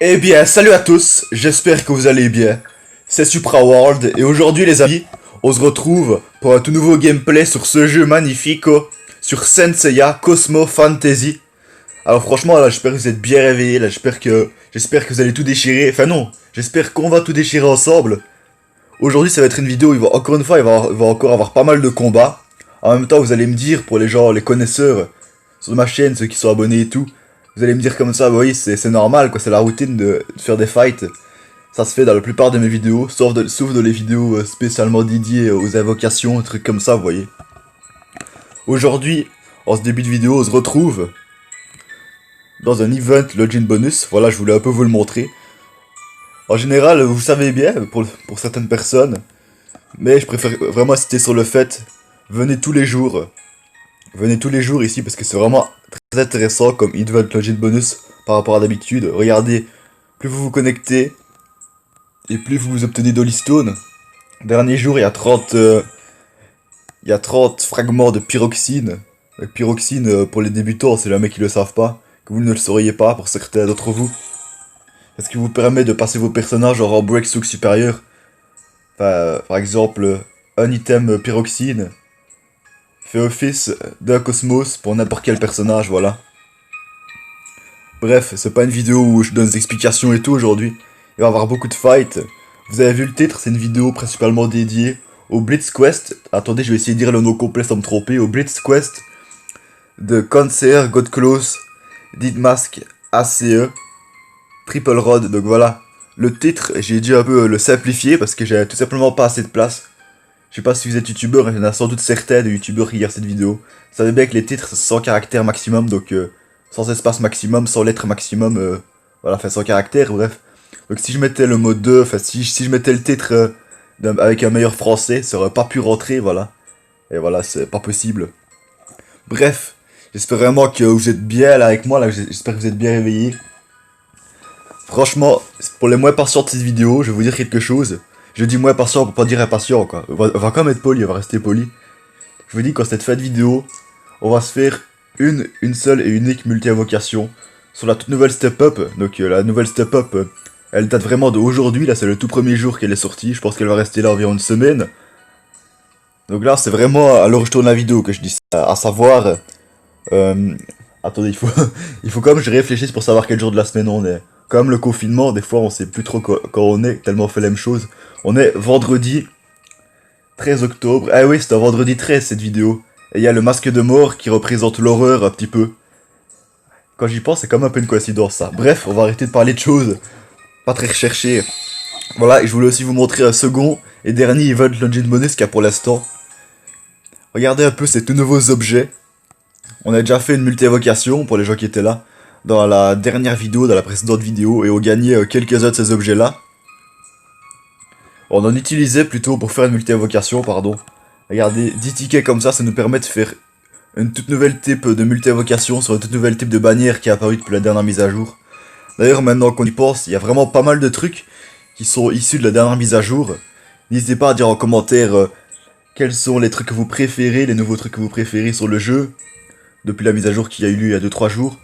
Eh bien, salut à tous, j'espère que vous allez bien. C'est Supra World et aujourd'hui les amis, on se retrouve pour un tout nouveau gameplay sur ce jeu magnifique sur Senseiya Cosmo Fantasy. Alors franchement là, j'espère que vous êtes bien réveillés, là j'espère que vous allez tout déchirer. Enfin non, j'espère qu'on va tout déchirer ensemble. Aujourd'hui ça va être une vidéo, encore une fois, il va encore avoir pas mal de combats. En même temps, vous allez me dire pour les gens, les connaisseurs sur ma chaîne, ceux qui sont abonnés et tout, vous allez me dire comme ça, bah oui, c'est normal quoi, c'est la routine de faire des fights. Ça se fait dans la plupart de mes vidéos, sauf dans les vidéos spécialement dédiées aux invocations, trucs comme ça, vous voyez. Aujourd'hui, en ce début de vidéo, on se retrouve dans un event login bonus. Voilà, je voulais un peu vous le montrer. En général, vous savez bien, pour certaines personnes, mais je préfère vraiment insister sur le fait, venez tous les jours. Venez tous les jours ici parce que c'est vraiment très intéressant comme event login bonus par rapport à d'habitude. Regardez, plus vous vous connectez, et plus vous obtenez d'Holystone. Dernier jour, il y a 30 fragments de pyroxine. La pyroxine, pour les débutants, c'est jamais qu'ils le savent pas, que vous ne le sauriez pas pour certains d'entre vous. C'est ce qui vous permet de passer vos personnages en rang breakthrough supérieur. Enfin, par exemple, un item pyroxine fait office d'un cosmos pour n'importe quel personnage, voilà. Bref, c'est pas une vidéo où je donne des explications et tout aujourd'hui. Il va y avoir beaucoup de fights. Vous avez vu le titre, c'est une vidéo principalement dédiée au Blitz Quest. Attendez, je vais essayer de dire le nom complet sans me tromper. Au Blitz Quest de Cancer, Godclose, Didmask, ACE, Triple Rod. Donc voilà. Le titre, j'ai dû un peu le simplifier parce que j'avais tout simplement pas assez de place. Je sais pas si vous êtes youtubeur, il y en a sans doute certains de youtubeurs qui regardent cette vidéo. Vous savez bien que les titres, c'est 100 caractères maximum, donc sans espace maximum, sans lettres maximum, voilà, enfin 100 caractères, bref. Donc si je mettais le mot 2, enfin si je mettais le titre avec un meilleur français, ça aurait pas pu rentrer, voilà. Et voilà, c'est pas possible. Bref, j'espère vraiment que vous êtes bien là avec moi, là, j'espère que vous êtes bien réveillés. Franchement, pour les moins patients de cette vidéo, je vais vous dire quelque chose. Je dis moins patient pour pas dire impatient, quoi. On va quand même être poli, on va rester poli. Je vous dis qu'en cette fin de vidéo, on va se faire une seule et unique multi-invocation sur la toute nouvelle Step Up. Donc la nouvelle Step Up, elle date vraiment d'aujourd'hui, là c'est le tout premier jour qu'elle est sortie. Je pense qu'elle va rester là environ une semaine. Donc là c'est vraiment, alors je tourne la vidéo que je dis ça, à savoir... Euh, attendez, il faut quand même que je réfléchisse pour savoir quel jour de la semaine on est. Comme le confinement, des fois on sait plus trop quand on est, tellement on fait la même chose. On est vendredi 13 octobre. Ah oui, c'est un vendredi 13 cette vidéo. Et il y a le masque de mort qui représente l'horreur un petit peu. Quand j'y pense, c'est comme un peu une coïncidence ça. Bref, on va arrêter de parler de choses pas très recherchées. Voilà, et je voulais aussi vous montrer un second et dernier event Login Bonus qu'il y a pour l'instant. Regardez un peu ces tout nouveaux objets. On a déjà fait une multi-évocation pour les gens qui étaient là dans la dernière vidéo, dans la précédente vidéo, et on gagnait quelques-uns de ces objets-là. On en utilisait plutôt pour faire une multi-invocation, pardon. Regardez, 10 tickets comme ça nous permet de faire une toute nouvelle type de multi-invocation sur une toute nouvelle type de bannière qui est apparue depuis la dernière mise à jour. D'ailleurs, maintenant qu'on y pense, il y a vraiment pas mal de trucs qui sont issus de la dernière mise à jour. N'hésitez pas à dire en commentaire quels sont les trucs que vous préférez, les nouveaux trucs que vous préférez sur le jeu, depuis la mise à jour qu'il y a eu il y a 2-3 jours.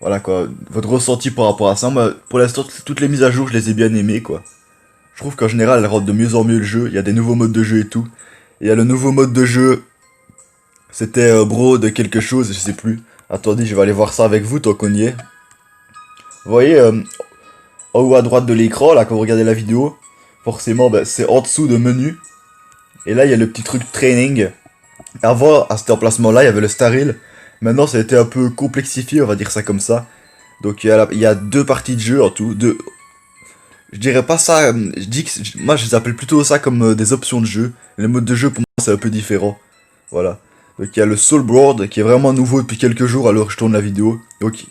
Voilà quoi, votre ressenti par rapport à ça. Moi, pour l'instant, toutes les mises à jour, je les ai bien aimées quoi. Je trouve qu'en général, elles rendent de mieux en mieux le jeu. Il y a des nouveaux modes de jeu et tout. Et il y a le nouveau mode de jeu. C'était bro de quelque chose, je sais plus. Attendez, je vais aller voir ça avec vous tant qu'on y est. Vous voyez, en haut à droite de l'écran, là, quand vous regardez la vidéo, forcément, bah, c'est en dessous de menu. Et là, il y a le petit truc training. Avant, à cet emplacement-là, il y avait le Staril. Maintenant, ça a été un peu complexifié, on va dire ça comme ça. Donc, il y a deux parties de jeu en tout. Je dirais pas ça, moi je les appelle plutôt ça comme des options de jeu. Les modes de jeu pour moi c'est un peu différent. Voilà. Donc il y a le Soul Board qui est vraiment nouveau depuis quelques jours alors que je tourne la vidéo. Donc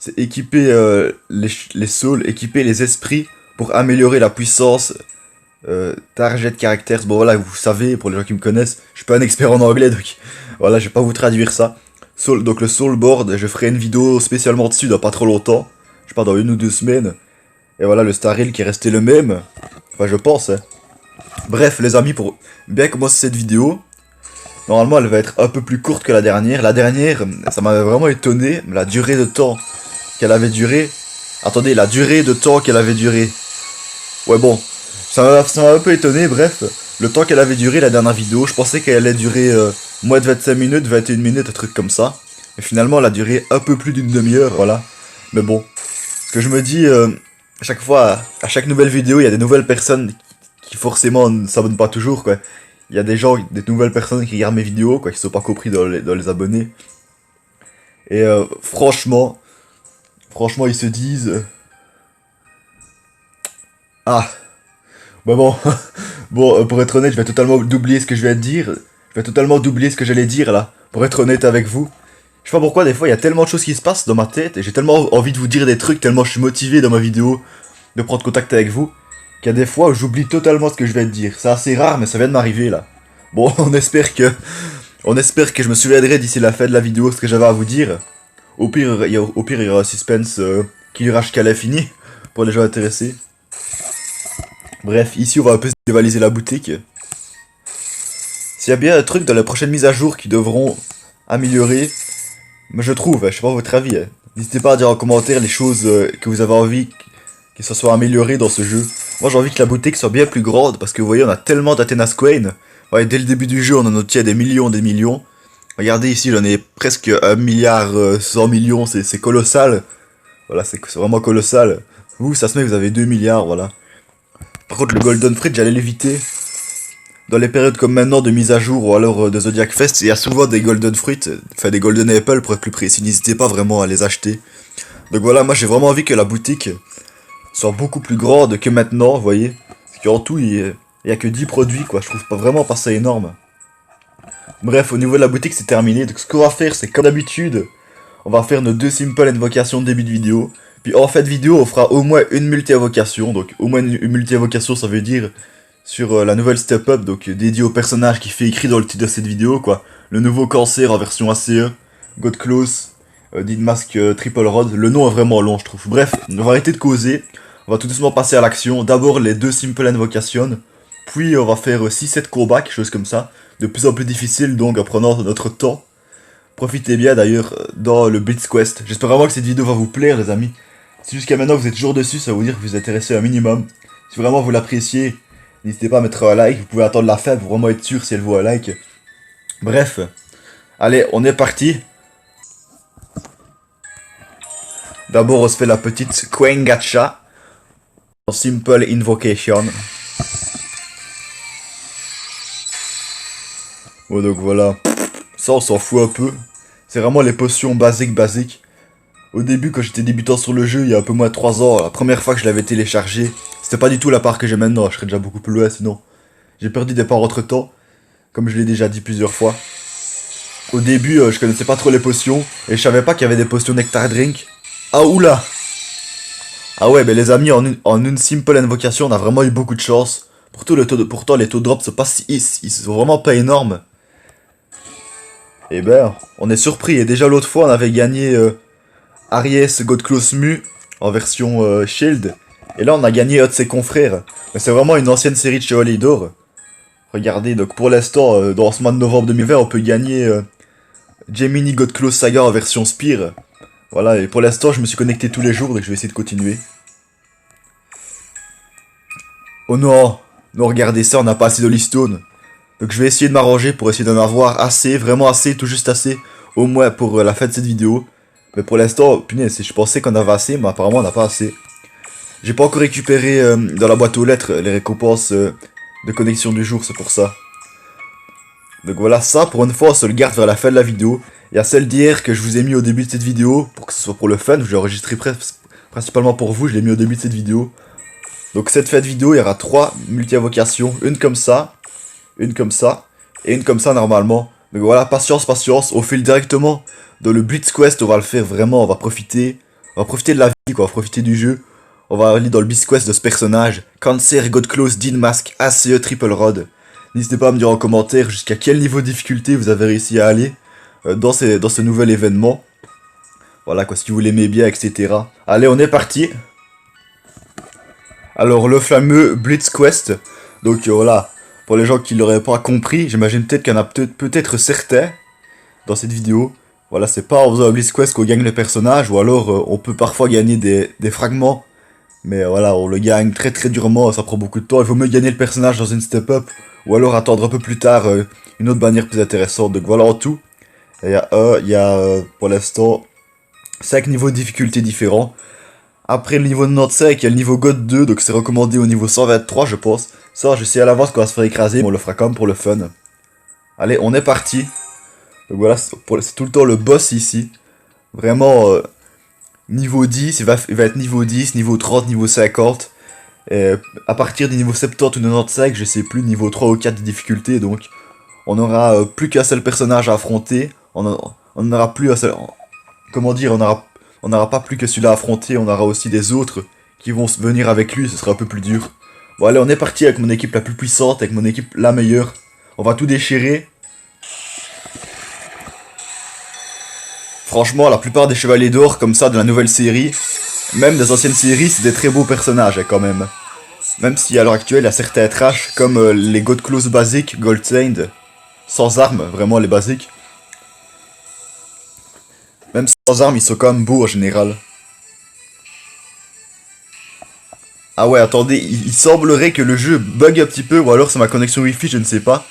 c'est équiper les souls, équiper les esprits pour améliorer la puissance target characters. Bon voilà, vous savez, pour les gens qui me connaissent, je suis pas un expert en anglais donc voilà, je vais pas vous traduire ça. Donc le Soul Board, je ferai une vidéo spécialement dessus dans pas trop longtemps. Je sais pas, dans 1 ou 2 semaines. Et voilà le Staril qui est resté le même. Enfin je pense hein. Bref les amis, pour bien commencer cette vidéo, normalement elle va être un peu plus courte que la dernière. La dernière, ça m'avait vraiment étonné, la durée de temps qu'elle avait duré. Attendez, la durée de temps qu'elle avait duré. Ouais bon, ça m'a un peu étonné, bref. Le temps qu'elle avait duré la dernière vidéo, je pensais qu'elle allait durer moins de 25 minutes, 21 minutes, un truc comme ça. Et finalement, elle a duré un peu plus d'une demi-heure, voilà. Mais bon, ce que je me dis, à chaque fois, à chaque nouvelle vidéo, il y a des nouvelles personnes qui forcément ne s'abonnent pas toujours, quoi. Il y a des gens, des nouvelles personnes qui regardent mes vidéos, quoi, qui sont pas compris dans les abonnés. Et franchement, ils se disent... Ah, bah bon, bon, pour être honnête, je vais totalement d'oublier ce que je vais te dire. Je vais totalement d'oublier ce que j'allais dire, là, pour être honnête avec vous. Je sais pas pourquoi, des fois, il y a tellement de choses qui se passent dans ma tête, et j'ai tellement envie de vous dire des trucs, tellement je suis motivé dans ma vidéo de prendre contact avec vous, qu'il y a des fois où j'oublie totalement ce que je vais te dire. C'est assez rare, mais ça vient de m'arriver, là. Bon, on espère que je me souviendrai d'ici la fin de la vidéo ce que j'avais à vous dire. Au pire, il y aura un suspense qui durera jusqu'à l'infini, pour les gens intéressés. Bref, ici, on va un peu dévaliser la boutique. S'il y a bien un truc dans les prochaines mises à jour qui devront améliorer, mais je trouve, je sais pas votre avis, n'hésitez pas à dire en commentaire les choses que vous avez envie que ça soit amélioré dans ce jeu. Moi j'ai envie que la boutique soit bien plus grande parce que vous voyez on a tellement d'Athena's Queen. Ouais, dès le début du jeu on en obtient des millions, des millions. Regardez ici j'en ai presque 1 milliard 100 millions, c'est colossal. Voilà, c'est vraiment colossal. Vous ça se met vous avez 2 milliards, voilà. Par contre le Golden Fruit j'allais l'éviter. Dans les périodes comme maintenant de mise à jour ou alors de Zodiac Fest, il y a souvent des Golden Fruits, enfin des Golden Apple pour être plus précis, n'hésitez pas vraiment à les acheter. Donc voilà, moi j'ai vraiment envie que la boutique soit beaucoup plus grande que maintenant, vous voyez. Parce qu'en tout, il y a que 10 produits, quoi, je trouve pas vraiment pas ça énorme. Bref, au niveau de la boutique, c'est terminé. Donc ce qu'on va faire, c'est comme d'habitude, on va faire nos 2 simple invocations de début de vidéo. Puis en fin de vidéo, on fera au moins une multi-invocation. Donc au moins une multi-invocation, ça veut dire sur la nouvelle Step Up, donc dédiée au personnage qui fait écrit dans le titre de cette vidéo, quoi. Le nouveau cancer en version ACE, God Close, Dead Mask Triple Rod. Le nom est vraiment long, je trouve. Bref, on va arrêter de causer. On va tout doucement passer à l'action. D'abord les 2 simple invocations. Puis on va faire 6-7 combats, quelque chose comme ça. De plus en plus difficile, donc en prenant notre temps. Profitez bien d'ailleurs dans le Blitz Quest. J'espère vraiment que cette vidéo va vous plaire, les amis. Si jusqu'à maintenant vous êtes toujours dessus, ça veut dire que vous êtes intéressé un minimum. Si vraiment vous l'appréciez, n'hésitez pas à mettre un like. Vous pouvez attendre la fin pour vraiment être sûr si elle vaut un like. Bref, allez, on est parti. D'abord, on se fait la petite Queen Gacha. En Simple Invocation. Bon, donc voilà. Ça, on s'en fout un peu. C'est vraiment les potions basiques. Au début, quand j'étais débutant sur le jeu, il y a un peu moins de 3 ans, la première fois que je l'avais téléchargé, c'était pas du tout la part que j'ai maintenant, je serais déjà beaucoup plus loin sinon. J'ai perdu des parts entre temps, comme je l'ai déjà dit plusieurs fois. Au début, je connaissais pas trop les potions, et je savais pas qu'il y avait des potions Nectar Drink. Ah oula! Ah ouais, mais les amis, en une simple invocation, on a vraiment eu beaucoup de chance. Pourtant, les taux de drop sont pas ils sont vraiment pas énormes. Et ben, on est surpris, et déjà l'autre fois, on avait gagné Aries God Close Mu en version Shield. Et là, on a gagné un de ses confrères. Mais c'est vraiment une ancienne série de Chevalier d'Or. Regardez, donc pour l'instant, dans ce mois de novembre 2020, on peut gagner Gemini God Close Saga en version Spear. Voilà, et pour l'instant, je me suis connecté tous les jours, donc je vais essayer de continuer. Oh non! Non, regardez ça, on n'a pas assez de Stone. Donc je vais essayer de m'arranger pour essayer d'en avoir assez, vraiment assez, tout juste assez, au moins pour la fin de cette vidéo. Mais pour l'instant, punaise, je pensais qu'on avait assez, mais apparemment on n'a pas assez. J'ai pas encore récupéré dans la boîte aux lettres les récompenses de connexion du jour, c'est pour ça. Donc voilà, ça pour une fois on se le garde vers la fin de la vidéo. Il y a celle d'hier que je vous ai mis au début de cette vidéo, pour que ce soit pour le fun, je l'ai enregistré principalement pour vous, je l'ai mis au début de cette vidéo. Donc cette fin de vidéo, il y aura 3 multi-invocations, une comme ça, et une comme ça normalement. Donc voilà, patience, on file directement dans le Blitz Quest, on va le faire vraiment, on va profiter de la vie quoi, on va profiter du jeu. On va aller dans le Blitz Quest de ce personnage, Cancer, God Close, Dead Mask, ACE, Triple Rod. N'hésitez pas à me dire en commentaire jusqu'à quel niveau de difficulté vous avez réussi à aller dans ce nouvel événement. Voilà quoi, si vous l'aimez bien, etc. Allez, on est parti. Alors, le fameux Blitz Quest. Donc voilà, pour les gens qui l'auraient pas compris, j'imagine peut-être qu'il y en a peut-être certains dans cette vidéo Voilà, c'est pas en faisant un Blitz Quest qu'on gagne le personnage, ou alors on peut parfois gagner des fragments, mais voilà, on le gagne très très durement, ça prend beaucoup de temps, il vaut mieux gagner le personnage dans une step-up, ou alors attendre un peu plus tard une autre bannière plus intéressante. Donc voilà en tout, il y a pour l'instant 5 niveaux de difficulté différents. Après le niveau 95, il y a le niveau God 2, donc c'est recommandé au niveau 123 je pense. Ça, je sais à l'avance qu'on va se faire écraser, mais on le fera quand même pour le fun. Allez, on est parti. Donc voilà, c'est tout le temps le boss ici. Vraiment, niveau 10, il va être niveau 10, niveau 30, niveau 50. Et à partir du niveau 70 ou 95, je sais plus, niveau 3 ou 4 de difficulté, donc on aura plus qu'un seul personnage à affronter. On n'aura plus un seul... Comment dire, on n'aura pas plus que celui-là à affronter, on aura aussi des autres qui vont venir avec lui, ce sera un peu plus dur. Bon allez, on est parti avec mon équipe la plus puissante, avec mon équipe la meilleure. On va tout déchirer. Franchement, la plupart des chevaliers d'or comme ça de la nouvelle série, même des anciennes séries, c'est des très beaux personnages quand même. Même si à l'heure actuelle, il y a certains trash comme les God Claws basiques, Gold Saint, sans armes, vraiment les basiques. Même sans armes, ils sont quand même beaux en général. Ah ouais, attendez, il semblerait que le jeu bug un petit peu, ou alors c'est ma connexion Wi-Fi, je ne sais pas.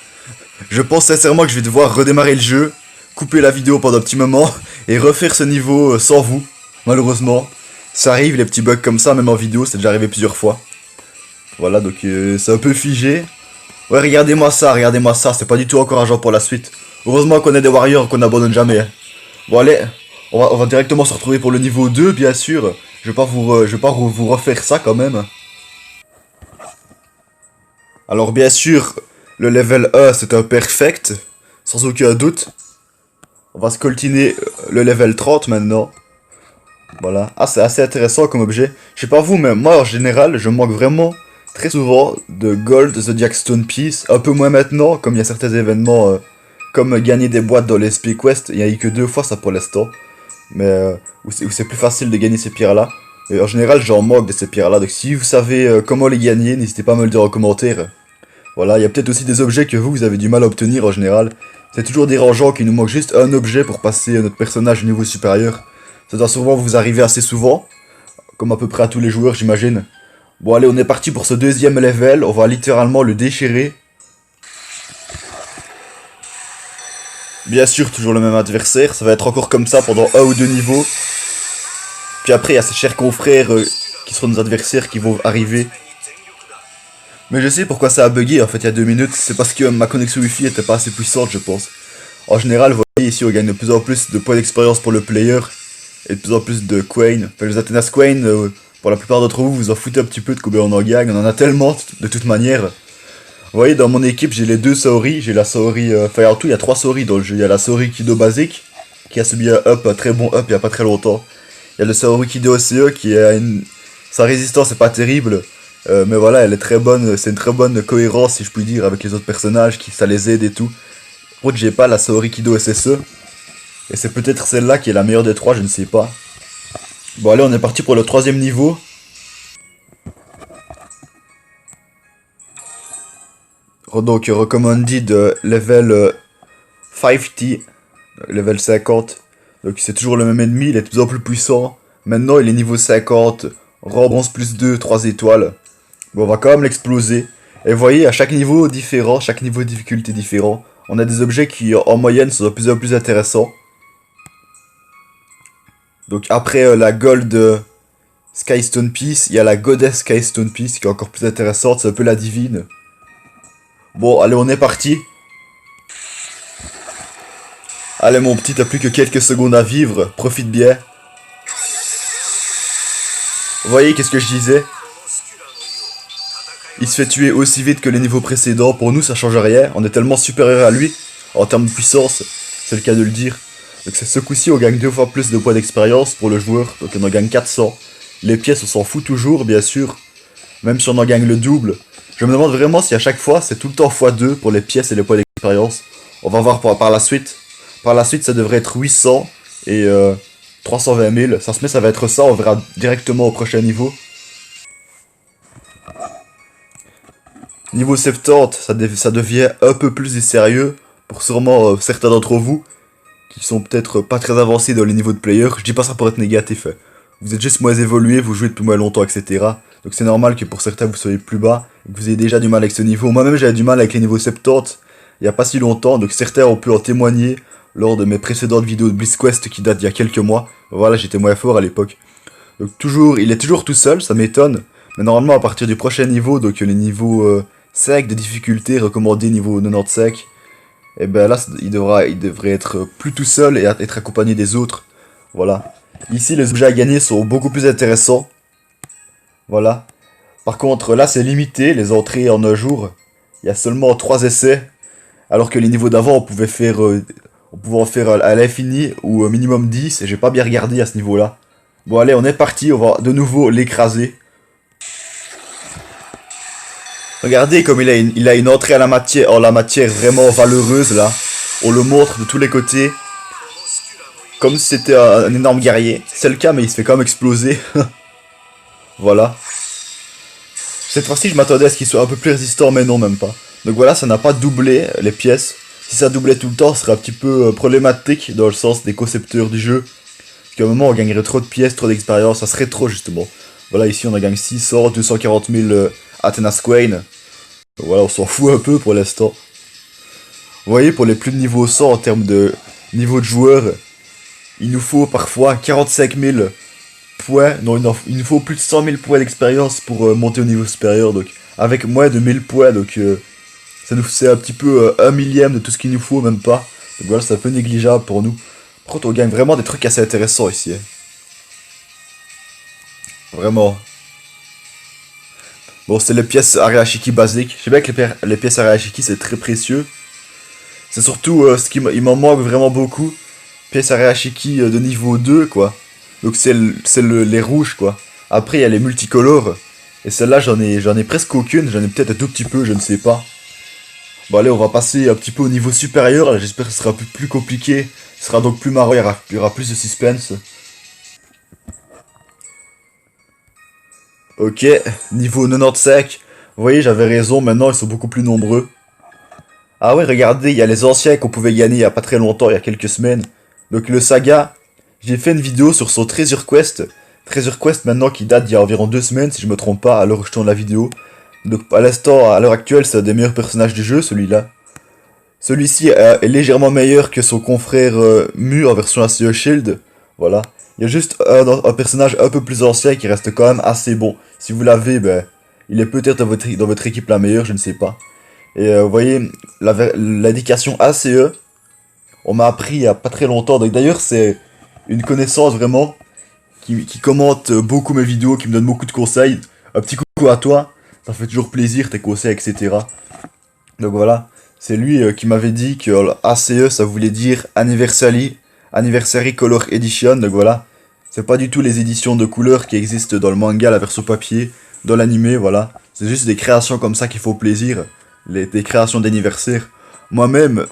Je pense sincèrement que je vais devoir redémarrer le jeu, couper la vidéo pendant un petit moment, et refaire ce niveau sans vous, malheureusement. Ça arrive, les petits bugs comme ça, même en vidéo, c'est déjà arrivé plusieurs fois. Voilà, donc c'est un peu figé. Ouais, regardez-moi ça, c'est pas du tout encourageant pour la suite. Heureusement qu'on est des warriors, qu'on n'abandonne jamais. Bon allez, on va directement se retrouver pour le niveau 2, bien sûr. Je vais pas vous refaire ça quand même. Alors bien sûr, le level 1 c'est un perfect, sans aucun doute. On va scoltiner le level 30 maintenant. Voilà. Ah, c'est assez intéressant comme objet. Je sais pas vous, mais moi en général, je manque vraiment très souvent de Gold Zodiac Stone Piece. Un peu moins maintenant, comme il y a certains événements, comme gagner des boîtes dans les SP Quest. Il n'y a eu que 2 fois ça pour l'instant. Mais où c'est plus facile de gagner ces pierres-là. Et en général, j'en manque de ces pierres-là. Donc si vous savez comment les gagner, n'hésitez pas à me le dire en commentaire. Voilà, il y a peut-être aussi des objets que vous avez du mal à obtenir en général. C'est toujours dérangeant qu'il nous manque juste un objet pour passer notre personnage au niveau supérieur. Ça doit souvent vous arriver assez souvent, comme à peu près à tous les joueurs j'imagine. Bon allez, on est parti pour ce deuxième level, on va littéralement le déchirer. Bien sûr, toujours le même adversaire, ça va être encore comme ça pendant 1 ou 2 niveaux. Puis après, il y a ces chers confrères qui seront nos adversaires qui vont arriver. Mais je sais pourquoi ça a bugué en fait il y a 2 minutes, c'est parce que ma connexion Wi-Fi était pas assez puissante je pense. En général, vous voyez ici on gagne de plus en plus de points d'expérience pour le player, et de plus en plus de Quain. Enfin les Athenas Quain, pour la plupart d'entre vous, vous en foutez un petit peu de combien on en gagne, on en a tellement de toute manière. Vous voyez dans mon équipe j'ai les 2 Saori, j'ai la Saori, enfin en tout il y a 3 Saori dans le jeu, il y a la Saori Kido basique, qui a subi un up, un très bon up il y a pas très longtemps. Il y a le Saori Kido OCE qui a une... Sa résistance est pas terrible, mais voilà, elle est très bonne, c'est une très bonne cohérence si je puis dire avec les autres personnages, qui ça les aide et tout. Par contre j'ai pas la Saori Kido SSE, et c'est peut-être celle-là qui est la meilleure des 3, je ne sais pas. Bon allez, on est parti pour le 3ème niveau. Donc recommanded level 50, level 50. Donc c'est toujours le même ennemi, il est de plus en plus puissant. Maintenant il est niveau 50, rang bronze plus 2, 3 étoiles. Bon, on va quand même l'exploser. Et vous voyez, à chaque niveau différent, chaque niveau de difficulté différent, on a des objets qui, en moyenne, sont de plus en plus intéressants. Donc après la Gold Skystone Piece, il y a la Goddess Skystone Piece qui est encore plus intéressante, c'est un peu la divine. Bon, allez, on est parti. Allez mon petit, t'as plus que quelques secondes à vivre, profite bien. Vous voyez, qu'est-ce que je disais? Il se fait tuer aussi vite que les niveaux précédents, pour nous ça change rien, on est tellement supérieur à lui, en termes de puissance, c'est le cas de le dire. Donc ce coup-ci on gagne 2 fois plus de points d'expérience pour le joueur, donc on en gagne 400. Les pièces on s'en fout toujours bien sûr, même si on en gagne le double. Je me demande vraiment si à chaque fois c'est tout le temps x2 pour les pièces et les points d'expérience. On va voir par la suite. Par la suite ça devrait être 800 et 320 000, ça se met ça va être ça, on verra directement au prochain niveau. Niveau 70, ça devient un peu plus sérieux, pour sûrement certains d'entre vous, qui sont peut-être pas très avancés dans les niveaux de player. Je dis pas ça pour être négatif. Vous êtes juste moins évolué, vous jouez depuis moins longtemps, etc. Donc c'est normal que pour certains vous soyez plus bas et que vous ayez déjà du mal avec ce niveau. Moi-même j'avais du mal avec les niveaux 70 il y a pas si longtemps, donc certains ont pu en témoigner lors de mes précédentes vidéos de BlitzQuest qui datent d'il y a quelques mois. Voilà, j'étais moins fort à l'époque. Donc il est toujours tout seul, ça m'étonne. Mais normalement à partir du prochain niveau, donc les niveaux 5 de difficulté, recommandé niveau 95, et ben là il devrait être plus tout seul et être accompagné des autres. Voilà. Ici les objets à gagner sont beaucoup plus intéressants. Voilà. Par contre là c'est limité, les entrées en un jour. Il y a seulement 3 essais. Alors que les niveaux d'avant on pouvait en faire à l'infini ou au minimum 10 et j'ai pas bien regardé à ce niveau là. Bon allez on est parti, on va de nouveau l'écraser. Regardez comme il a une entrée à la matière vraiment valeureuse là. On le montre de tous les côtés. Comme si c'était un énorme guerrier. C'est le cas mais il se fait quand même exploser. Voilà. Cette fois-ci je m'attendais à ce qu'il soit un peu plus résistant mais non même pas. Donc voilà, ça n'a pas doublé les pièces. Si ça doublait tout le temps, ce serait un petit peu problématique dans le sens des concepteurs du jeu. Parce qu'à un moment on gagnerait trop de pièces, trop d'expérience, ça serait trop justement. Voilà, ici on a gagné 600, 240 000 Athena's Queen. Voilà, on s'en fout un peu pour l'instant. Vous voyez, pour les plus de niveau 100 en termes de niveau de joueur, il nous faut parfois 45 000 points. Non, il nous faut plus de 100 000 points d'expérience pour monter au niveau supérieur. Donc, avec moins de 1000 points, donc c'est un petit peu 1 millième de tout ce qu'il nous faut, même pas. Donc voilà, c'est un peu négligeable pour nous. Par contre, on gagne vraiment des trucs assez intéressants ici. Hein. Vraiment. Bon, c'est les pièces Arashiki basiques. Je sais bien que les pièces Arashiki, c'est très précieux. C'est surtout ce qui il m'en manque vraiment beaucoup. Pièces Arashiki de niveau 2, quoi. Donc c'est les rouges, quoi. Après, il y a les multicolores. Et celle-là, j'en ai presque aucune. J'en ai peut-être un tout petit peu, je ne sais pas. Bon, allez, on va passer un petit peu au niveau supérieur. J'espère que ce sera plus compliqué. Ce sera donc plus marrant, il y aura plus de suspense. Ok, niveau 95. Vous voyez, j'avais raison, maintenant ils sont beaucoup plus nombreux. Ah ouais, regardez, il y a les anciens qu'on pouvait gagner il y a pas très longtemps, il y a quelques semaines. Donc le Saga, j'ai fait une vidéo sur son Treasure Quest. Treasure Quest maintenant qui date d'il y a environ 2 semaines, si je me trompe pas, à l'heure où je tourne la vidéo. Donc à l'instant, à l'heure actuelle, c'est un des meilleurs personnages du jeu, celui-là. Celui-ci est légèrement meilleur que son confrère Mu en version ACE Shield. Voilà. Il y a juste un personnage un peu plus ancien qui reste quand même assez bon. Si vous l'avez, ben, il est peut-être dans votre équipe la meilleure, je ne sais pas. Et vous voyez, l'indication ACE, on m'a appris il y a pas très longtemps. Donc d'ailleurs, c'est une connaissance vraiment qui commente beaucoup mes vidéos, qui me donne beaucoup de conseils. Un petit coucou à toi, ça fait toujours plaisir, tes conseils, etc. Donc voilà, c'est lui qui m'avait dit que ACE, ça voulait dire Anniversary Color Edition. Donc voilà, c'est pas du tout les éditions de couleurs qui existent dans le manga, la version papier, dans l'animé, voilà. C'est juste des créations comme ça qui font plaisir, des créations d'anniversaire. Moi-même,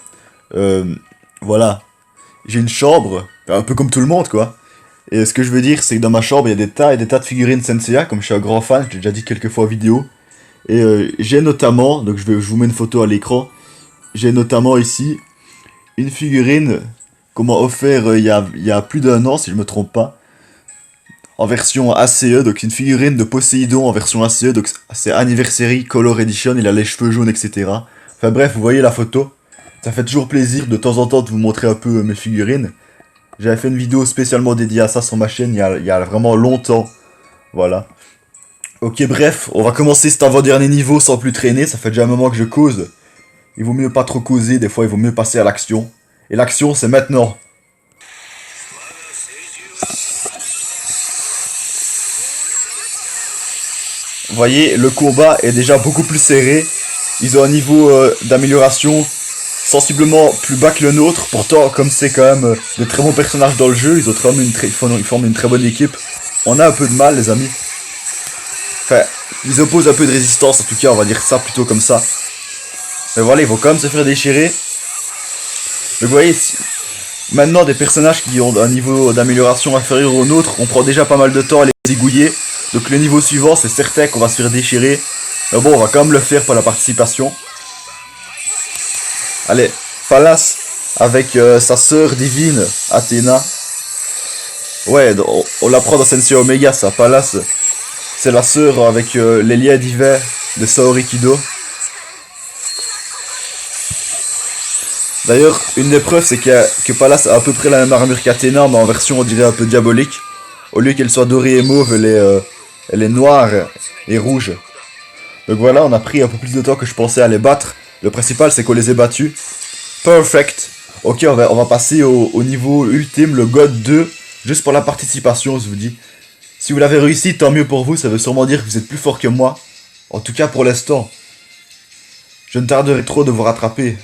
voilà, j'ai une chambre, un peu comme tout le monde, quoi. Et ce que je veux dire, c'est que dans ma chambre, il y a des tas et des tas de figurines Senseiya, comme je suis un grand fan, je l'ai déjà dit quelques fois en vidéo. Et j'ai notamment, donc je vous mets une photo à l'écran, j'ai notamment ici une figurine qu'on m'a offert il y a plus d'1 an, si je me trompe pas, en version ACE, donc une figurine de Poséidon en version ACE, donc c'est Anniversary Color Edition, il a les cheveux jaunes, etc. Enfin bref, vous voyez la photo, ça fait toujours plaisir de temps en temps de vous montrer un peu mes figurines. J'avais fait une vidéo spécialement dédiée à ça sur ma chaîne il y a vraiment longtemps, voilà. Ok, bref, on va commencer cet avant-dernier niveau sans plus traîner, ça fait déjà un moment que je cause. Il vaut mieux pas trop causer, des fois il vaut mieux passer à l'action. Et l'action, c'est maintenant. Vous voyez, le combat est déjà beaucoup plus serré. Ils ont un niveau d'amélioration sensiblement plus bas que le nôtre. Pourtant, comme c'est quand même de très bons personnages dans le jeu, ils ont quand même ils forment une très bonne équipe. On a un peu de mal, les amis. Enfin, ils opposent un peu de résistance, en tout cas, on va dire ça plutôt comme ça. Mais voilà, ils vont quand même se faire déchirer. Mais vous voyez, maintenant, des personnages qui ont un niveau d'amélioration inférieur au nôtre, on prend déjà pas mal de temps à les zigouiller. Donc le niveau suivant, c'est certain qu'on va se faire déchirer. Mais bon, on va quand même le faire pour la participation. Allez, Palace, avec sa sœur divine, Athéna. Ouais, on l'apprend dans Sensei Omega, ça, Pallas. C'est la sœur avec les liens divers de Saori Kido. D'ailleurs, une des preuves, c'est que Pallas a à peu près la même armure qu'Athéna, mais en version, on dirait, un peu diabolique. Au lieu qu'elle soit dorée et mauve, elle est noire et rouge. Donc voilà, on a pris un peu plus de temps que je pensais à les battre. Le principal, c'est qu'on les ait battus. Perfect. Ok, on va passer au niveau ultime, le God 2. Juste pour la participation, je vous dis. Si vous l'avez réussi, tant mieux pour vous. Ça veut sûrement dire que vous êtes plus fort que moi. En tout cas, pour l'instant. Je ne tarderai trop de vous rattraper.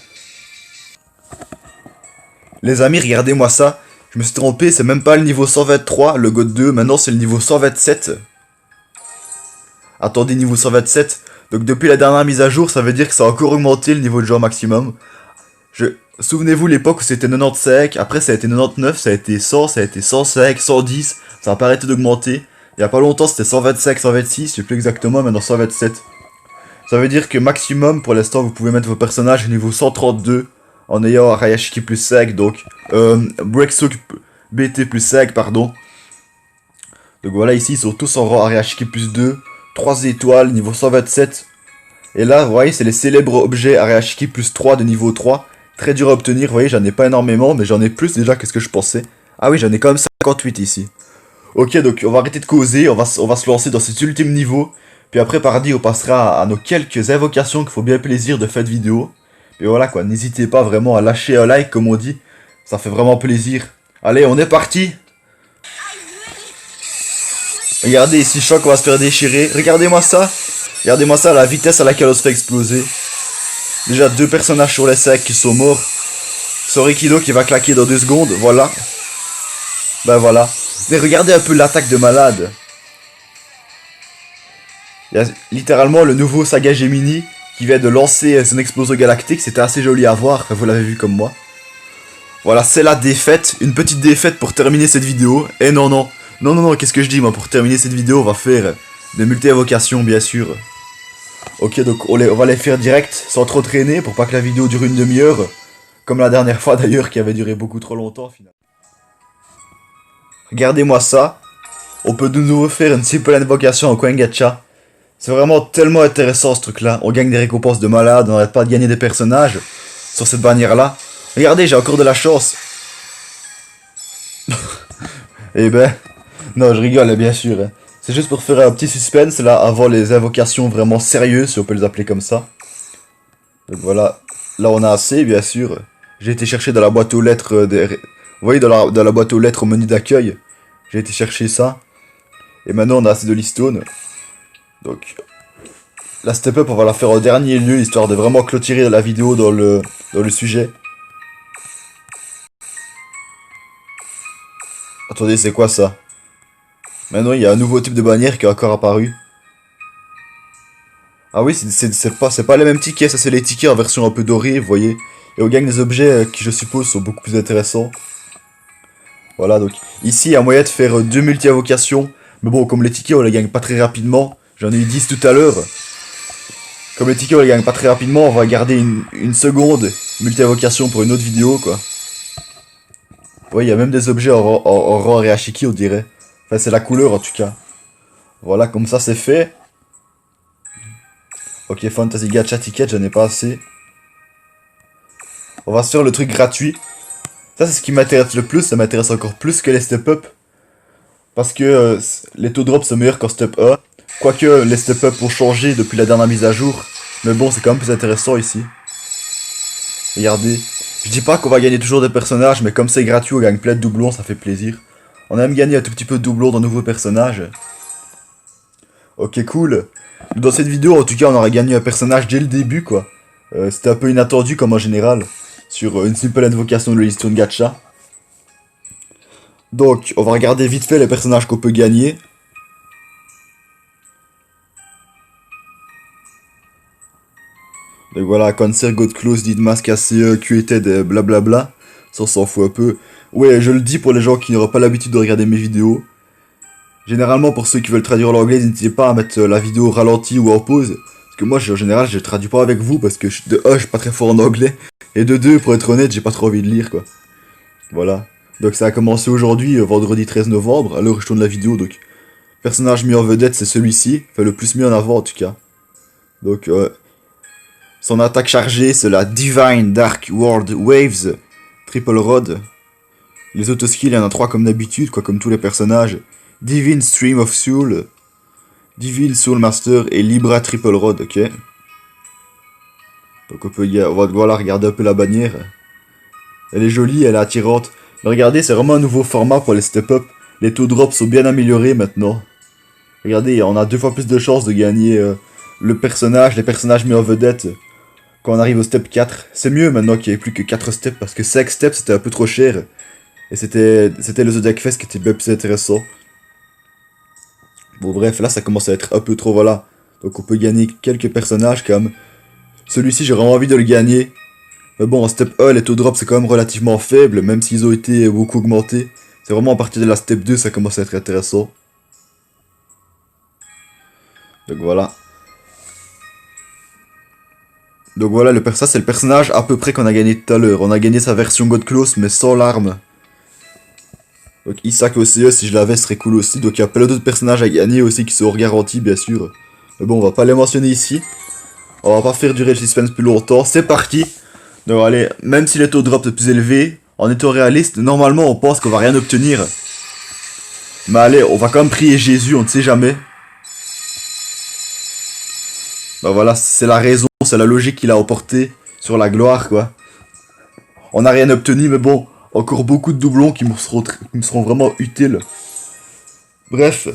Les amis, regardez-moi ça. Je me suis trompé, c'est même pas le niveau 123, le God 2. Maintenant, c'est le niveau 127. Attendez, niveau 127. Donc, depuis la dernière mise à jour, ça veut dire que ça a encore augmenté le niveau de jeu maximum. Souvenez-vous l'époque où c'était 95, après ça a été 99, ça a été 100, ça a été 105, 110, ça a pas arrêté d'augmenter. Il y a pas longtemps c'était 125, 126, je sais plus exactement, maintenant 127. Ça veut dire que maximum pour l'instant vous pouvez mettre vos personnages au niveau 132 en ayant Arayashiki plus 5, donc Breaksook BT plus 5, pardon. Donc voilà, ici ils sont tous en rang Arayashiki plus 2, 3 étoiles, niveau 127. Et là, vous voyez, c'est les célèbres objets Arayashiki plus 3 de niveau 3. Très dur à obtenir, vous voyez, j'en ai pas énormément, mais j'en ai plus déjà que ce que je pensais. Ah oui, j'en ai quand même 58 ici. Ok, donc on va arrêter de causer, on va se lancer dans cet ultime niveau. Puis après, paradis, on passera à nos quelques invocations qui font bien plaisir de cette vidéo. Et voilà quoi, n'hésitez pas vraiment à lâcher un like, comme on dit. Ça fait vraiment plaisir. Allez, on est parti. Regardez ici, je sens qu'on va se faire déchirer. Regardez-moi ça. Regardez-moi ça, la vitesse à laquelle on se fait exploser. Déjà 2 personnages sur les 5 qui sont morts. Saori Kido qui va claquer dans 2 secondes, voilà. Ben voilà. Mais regardez un peu l'attaque de malade. Il y a littéralement le nouveau Saga Gemini qui vient de lancer son explosion galactique. C'était assez joli à voir, enfin, vous l'avez vu comme moi. Voilà, c'est la défaite. Une petite défaite pour terminer cette vidéo. Et non, non. Non, non, non, qu'est-ce que je dis moi? Pour terminer cette vidéo, on va faire des multi-invocations, bien sûr. Ok, donc on va les faire direct, sans trop traîner, pour pas que la vidéo dure une demi-heure. Comme la dernière fois d'ailleurs, qui avait duré beaucoup trop longtemps, finalement. Regardez-moi ça. On peut de nouveau faire une simple invocation en coin gacha. C'est vraiment tellement intéressant ce truc-là. On gagne des récompenses de malade, on n'arrête pas de gagner des personnages sur cette bannière-là. Regardez, j'ai encore de la chance. Eh ben, non, je rigole, bien sûr. Hein. C'est juste pour faire un petit suspense là avant les invocations vraiment sérieuses, si on peut les appeler comme ça. Donc voilà, là on a assez, bien sûr. J'ai été chercher dans la boîte aux lettres, vous voyez dans la boîte aux lettres au menu d'accueil. J'ai été chercher ça. Et maintenant on a assez de listone. Donc la step up on va la faire au dernier lieu, histoire de vraiment clôturer la vidéo dans le sujet. Attendez, c'est quoi ça? Maintenant, il y a un nouveau type de bannière qui est encore apparu. Ah oui, c'est pas les mêmes tickets, ça c'est les tickets en version un peu dorée, vous voyez. Et on gagne des objets qui, je suppose, sont beaucoup plus intéressants. Voilà, donc ici, il y a moyen de faire 2 multi-invocations. Mais bon, comme les tickets, on les gagne pas très rapidement. J'en ai eu 10 tout à l'heure. Comme les tickets, on les gagne pas très rapidement, on va garder une seconde multi-invocation pour une autre vidéo, quoi. Ouais, il y a même des objets en rang Reashiki, on dirait. Enfin, c'est la couleur, en tout cas. Voilà, comme ça, c'est fait. Ok, Fantasy Gacha Ticket, j'en ai pas assez. On va se faire le truc gratuit. Ça, c'est ce qui m'intéresse le plus. Ça m'intéresse encore plus que les step-up. Parce que les taux drop sont meilleurs qu'en step 1. Quoique les step-up ont changé depuis la dernière mise à jour. Mais bon, c'est quand même plus intéressant ici. Regardez. Je dis pas qu'on va gagner toujours des personnages, mais comme c'est gratuit, on gagne plein de doublons, ça fait plaisir. On a même gagné un tout petit peu de doublons dans de nouveaux personnages. Ok, cool. Dans cette vidéo, en tout cas, on aurait gagné un personnage dès le début, quoi. C'était un peu inattendu, comme en général, sur une simple invocation de l'Hearthstone Gacha. Donc, on va regarder vite fait les personnages qu'on peut gagner. Donc voilà, Cancer, God Close, Didmas, KCE, QETED, blablabla. Ça, on s'en fout un peu. Ouais, je le dis pour les gens qui n'auraient pas l'habitude de regarder mes vidéos. Généralement, pour ceux qui veulent traduire l'anglais, n'hésitez pas à mettre la vidéo ralentie ou en pause. Parce que moi, en général, je traduis pas avec vous parce que de un, je suis pas très fort en anglais. Et de deux, pour être honnête, j'ai pas trop envie de lire, quoi. Voilà. Donc ça a commencé aujourd'hui, vendredi 13 novembre, à l'heure où je tourne la vidéo, donc... Personnage mis en vedette, c'est celui-ci. Enfin, le plus mis en avant, en tout cas. Donc, son attaque chargée, c'est la Divine Dark World Waves. Triple Rod. Les auto-skills, il y en a 3 comme d'habitude, quoi, comme tous les personnages. Divine Stream of Soul. Divine Soul Master et Libra Triple Rod, ok. Donc on va voilà, regarder un peu la bannière. Elle est jolie, elle est attirante. Mais regardez, c'est vraiment un nouveau format pour les step-up. Les taux drops sont bien améliorés maintenant. Regardez, on a 2 fois plus de chances de gagner les personnages mis en vedette quand on arrive au step 4. C'est mieux maintenant qu'il n'y ait plus que 4 steps parce que 5 steps c'était un peu trop cher. Et c'était le Zodiac Fest qui était bien plus intéressant. Bon bref, là ça commence à être un peu trop, voilà. Donc on peut gagner quelques personnages comme... Celui-ci j'ai vraiment envie de le gagner. Mais bon, en step 1, les taux drop c'est quand même relativement faible, même s'ils ont été beaucoup augmentés. C'est vraiment à partir de la step 2 ça commence à être intéressant. Donc voilà. Donc voilà, ça c'est le personnage à peu près qu'on a gagné tout à l'heure. On a gagné sa version God Close mais sans l'arme. Donc Isaac OCE, si je l'avais, ce serait cool aussi. Donc il y a plein d'autres personnages à gagner aussi qui sont garantis, bien sûr. Mais bon, on va pas les mentionner ici. On va pas faire durer le suspense plus longtemps. C'est parti. Donc allez, même si les taux de drop sont plus élevés, en étant réaliste, normalement on pense qu'on va rien obtenir. Mais allez, on va quand même prier Jésus, on ne sait jamais. Bah voilà, c'est la raison, c'est la logique qu'il a emporté sur la gloire, quoi. On n'a rien obtenu, mais bon, encore beaucoup de doublons qui me seront vraiment utiles. Bref,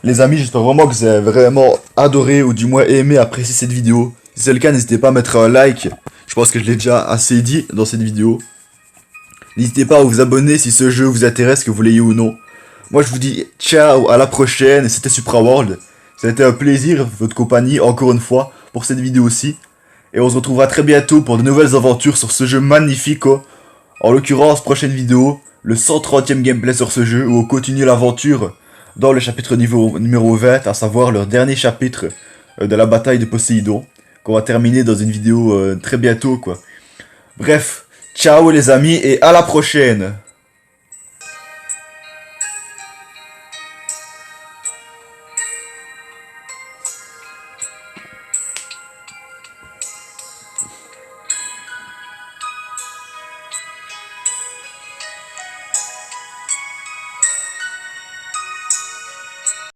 les amis, j'espère vraiment que vous avez vraiment adoré ou du moins aimé, apprécié cette vidéo. Si c'est le cas, n'hésitez pas à mettre un like. Je pense que je l'ai déjà assez dit dans cette vidéo. N'hésitez pas à vous abonner si ce jeu vous intéresse, que vous l'ayez ou non. Moi, je vous dis ciao, à la prochaine. C'était Supra World. Ça a été un plaisir, votre compagnie, encore une fois, pour cette vidéo aussi. Et on se retrouvera très bientôt pour de nouvelles aventures sur ce jeu magnifique. En l'occurrence, prochaine vidéo, le 130e gameplay sur ce jeu, où on continue l'aventure dans le chapitre numéro 20, à savoir leur dernier chapitre de la bataille de Poséidon, qu'on va terminer dans une vidéo très bientôt, quoi. Bref, ciao les amis, et à la prochaine!